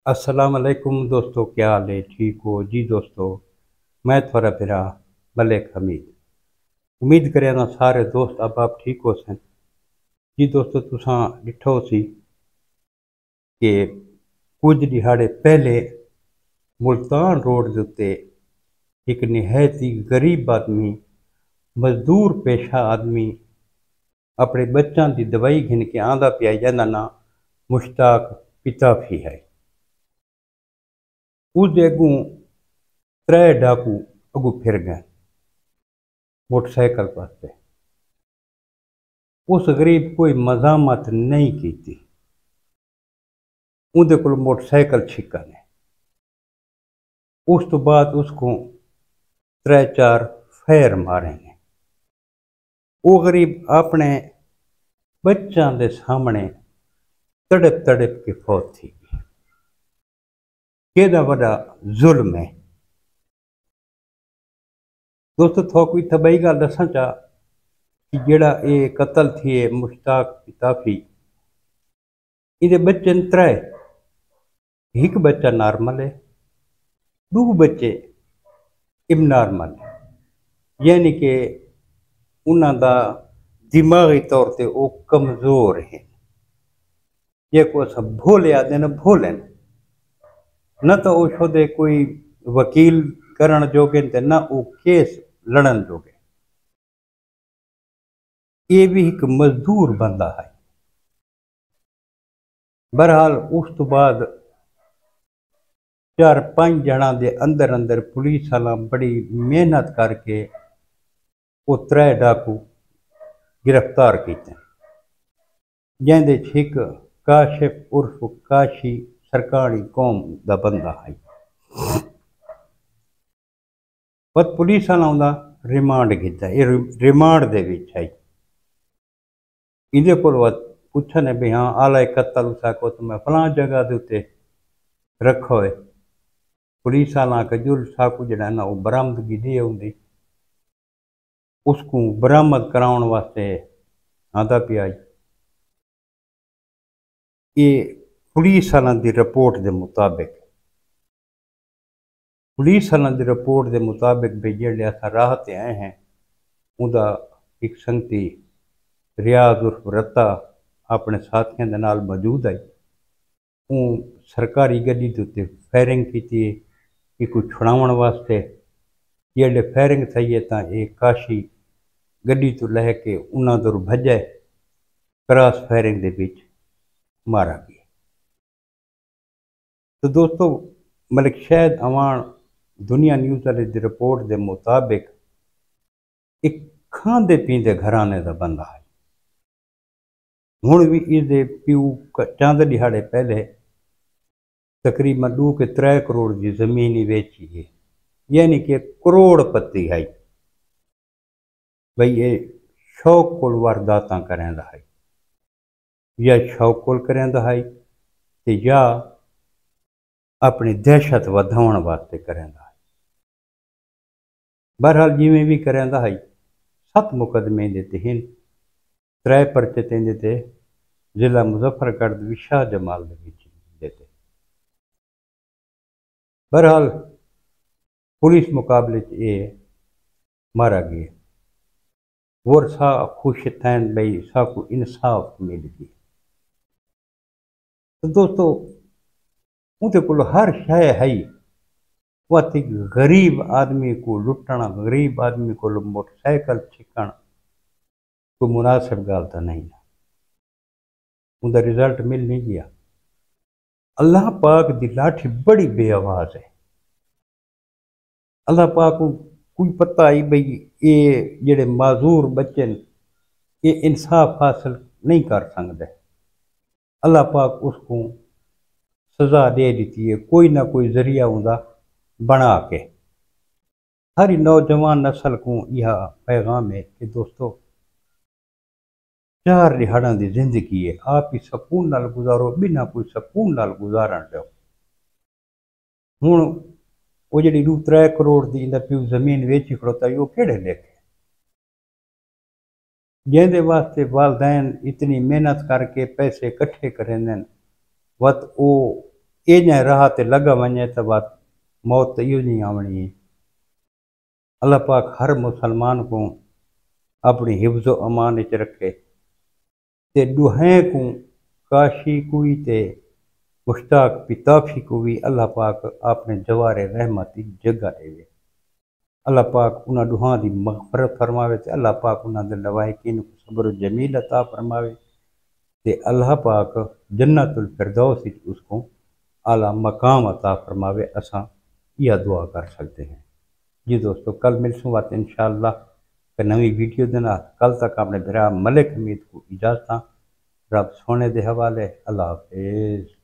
अस्सलाम वालेकुम दोस्तों, क्या हाल है? ठीक हो जी दोस्तों? मैं थोड़ा फिरा मलिक हमीद। उम्मीद करें ना सारे दोस्त अब आप ठीक हो सन। जी दोस्तों, तुसां ॾिठो सी कि कुछ दिहाड़े पहले मुल्तान रोड के उत्ते एक निहायत ही गरीब आदमी, मजदूर पेशा आदमी अपने बच्चों की दवाई घिन के आंदा पिया, जिहदा नां मुश्ताक पिताफी है। उसदे अगों त्रै डाकू अगों फिर गए मोटरसाइकिल वास्ते। उस गरीब कोई मजामत नहीं की थी। उनके को मोटरसाइकिल छिका ने। उस तो बाद उसको त्रै चार फैर मारे ने। वो गरीब अपने बच्चों के सामने तड़प तड़प के फौत थी गई। केदा वड़ा जुल्म है दोस्तों। थोड़ी तबई गल दसा चाह कि जेड़ा ये कतल थी मुश्ताक पिताफी, ये बच्चे न त्रै। एक बच्चा नॉर्मल है, दो बच्चे इबनॉर्मल है, यानी कि उन्हों का दिमागी तौर पर वो कमज़ोर है। जे को अस भोले आते न भोले न तो वो छोदे कोई वकील करण जोगे ते न वो केस लड़न जोगे। ये भी एक मजदूर बंदा है। बहरहाल उस तो बाद 4-5 जना के अंदर अंदर पुलिस वाला बड़ी मेहनत करके वो त्रै डाकू गिरफ्तार किए, जिंदे एक काशिफ उर्फ काशी सरकारी कौम का बंदा है। पर पुलिस वाला उनका रिमांड किया। ये रिमांड दे विच है। इहदे कोल पुछन भी हाँ आला कत्ल उसा को तो मैं फलां जगह के उत्ते रखो है। पुलिस वाला कजूल साकू जड़ा ना वो बरामदगी दे आउंदी, उसको बरामद कराउण वास्ते आंदा पिया। ये पुलिस वालों की रिपोर्ट के मुताबिक भी जेडे अस राह ते आए हैं, उनका एक संगती रियाज उर्फ रत्ता अपने साथियों के नाल मौजूद है। वो सरकारी गड्डी के उत्ते फायरिंग की एक छुड़ावन वास्ते। जेडे फायरिंग थी है तो ये काशी गड्डी तो लैके उन्होंने दूर भजे, क्रॉस फायरिंग के बीच मारा गया। तो दोस्तों, मलिक शहद अवान दुनिया न्यूज़ वाले की रिपोर्ट के मुताबिक एक खांदे पींदे घराने का बंदा है। हुण भी इसके प्यू चंद दिहाड़े पहले तकरीबन 2 के 3 करोड़ की जमीन ही वेची है, यानी कि करोड़पति है। भाई ये शौक को वारदात करेंदा है, या शौक को करेंदा है ते या अपनी दहशत वधाउण वास्ते करेंदा है। बहरहाल जिमें भी करेंदा है, 7 मुकदमे देते हैं। 3 परचे तेंदे ते जिला मुजफ्फरगढ़ शाह जमाल देते। बहरहाल पुलिस मुकाबले ये मारा गया। वो सा खुश थैन भाई साकू इंसाफ मिल गया। तो दोस्तों, उनके को हर शय है। वह गरीब आदमी को लुटना, गरीब आदमी को मोटरसाइकिल छिकण कोई मुनासिब गाल तो नहीं। उनका रिजल्ट मिल नहीं गया। अल्लाह पाक की लाठी बड़ी बेआवाज है। अल्लाह पाक को कोई पता आई भाई ये जेडे माजूर बच्चे ये इंसाफ हासिल नहीं कर सकते। अल्लाह पाक उसको सज़ा दे दी है, कोई ना कोई जरिया उनका बना के। हर नौजवान नस्ल को यह पैगाम है कि दोस्तों, 4 दिहाड़ा की जिंदगी है, आप ही सकून नाल गुजारो, बिना कोई सकून नाल गुजारन दो। हुण वो जी 2-3 करोड़ की इंदा प्यू जमीन वेची खड़ोता, वो केड़े लेखे जिंदे वास्ते वालदैन इतनी मेहनत करके पैसे इकट्ठे करेंदे वत वो یہ راہ تے لگا ونجے تو بات موت تو یہ نہیں آونی ہے۔ اللہ پاک ہر مسلمان کو اپنی حفظ و امان وچ رکھے تے ڈوہیں کو کاشی کوئی تے مشتاق پتافی کو بھی اللہ پاک اپنے جوار رحمتی جگہ دے۔ اللہ پاک انہاں ڈوہاں دی مغفرت فرماوے تے اللہ پاک انہاں دے لوائقین کو صبر و جمیل عطا فرماوے تے اللہ پاک جنت الفردوس وچ اس کو اعلیٰ مقام عطا فرماوے۔ اساں یہ دعا کر سکتے ہیں۔ جی دوستو، کل ملسوں بات انشاءاللہ کہ نوی ویڈیو دینا۔ کل تک اپنے برا ملک حمید کو اجازت، رب سونے دے حوالے۔ اللہ حافظ۔